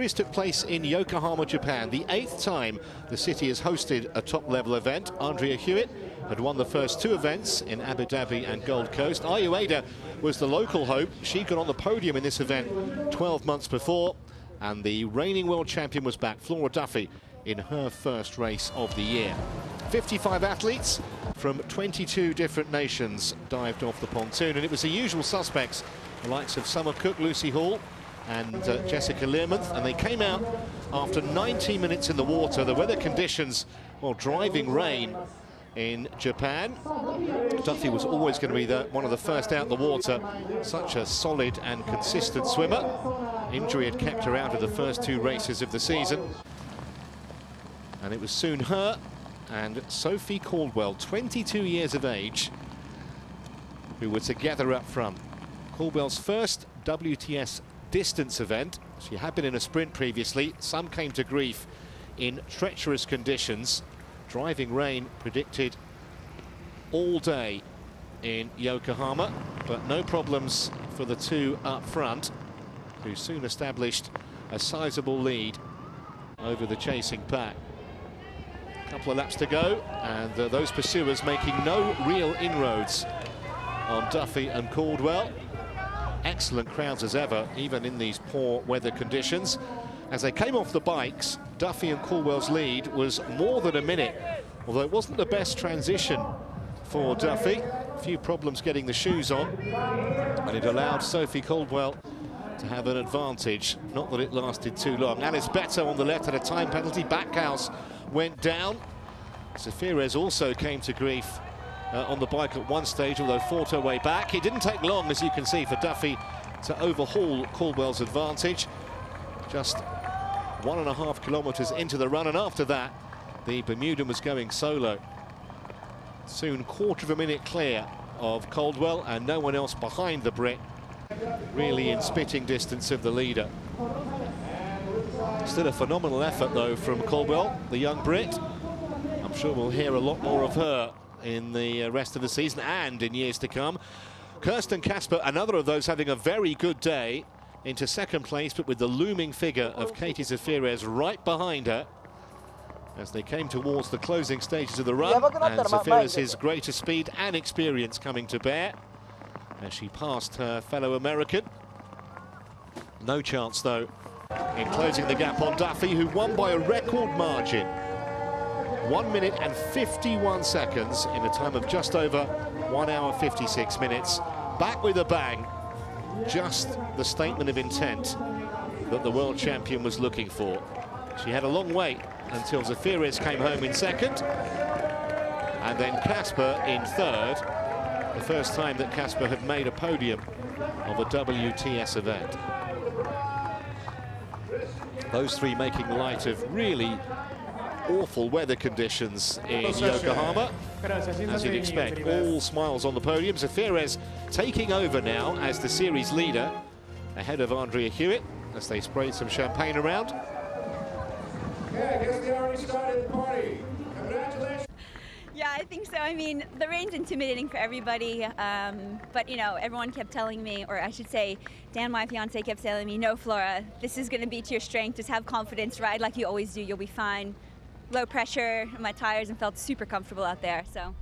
This took place in Yokohama, Japan, the 8th time the city has hosted a top-level event. Andrea Hewitt had won the first two events in Abu Dhabi and Gold Coast. Ayueda was the local hope. She got on the podium in this event 12 months before, and the reigning world champion was back, Flora Duffy, in her first race of the year. 55 athletes from 22 different nations dived off the pontoon, and it was the usual suspects, the likes of Summer Cook, Lucy Hall, and Jessica Learmonth, and they came out after 90 minutes in the water. The weather conditions, well, driving rain in Japan. Duffy was always going to be one of the first out the water. Such a solid and consistent swimmer. Injury had kept her out of the first two races of the season. And it was soon her and Sophie Caldwell, 22 years of age, who were together up front. Caldwell's first WTS distance event. She had been in a sprint previously. Some came to grief in treacherous conditions. Driving rain predicted all day in Yokohama, but no problems for the two up front, who soon established a sizable lead over the chasing pack. A couple of laps to go, and those pursuers making no real inroads on Duffy and Caldwell. Excellent crowds as ever, even in these poor weather conditions. As they came off the bikes, Duffy and Caldwell's lead was more than a minute, although it wasn't the best transition for Duffy. A few problems getting the shoes on, and it allowed Sophie Caldwell to have an advantage. Not that it lasted too long. Alice Beto on the left had a time penalty. Backhouse went down. Zafirez also came to grief on the bike at one stage, although fought her way back. It didn't take long, as you can see, for Duffy to overhaul Caldwell's advantage. Just 1.5 kilometers into the run, and after that, the Bermudan was going solo. Soon quarter of a minute clear of Caldwell, and no one else behind the Brit, really in spitting distance of the leader. Still a phenomenal effort, though, from Caldwell, the young Brit. I'm sure we'll hear a lot more of her in the rest of the season and in years to come. Kirsten Kasper, another of those having a very good day, into second place, but with the looming figure of Katie Zafirez right behind her as they came towards the closing stages of the run, and Zafirez's greater speed and experience coming to bear as she passed her fellow American. No chance, though, in closing the gap on Duffy, who won by a record margin. 1 minute and 51 seconds in a time of just over 1 hour 56 minutes. Back with a bang. Just the statement of intent that the world champion was looking for. She had a long wait until Zafirez came home in second, and then Kasper in third. The first time that Kasper had made a podium of a WTS event. Those three making light of really awful weather conditions in Yokohama, as you'd expect. All smiles on the podium. Zafirez taking over now as the series leader, ahead of Andrea Hewitt, as they sprayed some champagne around. Okay, I guess they already started the party. Congratulations. Yeah, I think so. I mean, the rain's intimidating for everybody, but, you know, everyone kept telling me, or I should say, Dan, my fiance, kept telling me, no, Flora, this is going to be to your strength. Just have confidence, ride like you always do. You'll be fine. Low pressure, my tires, and felt super comfortable out there. So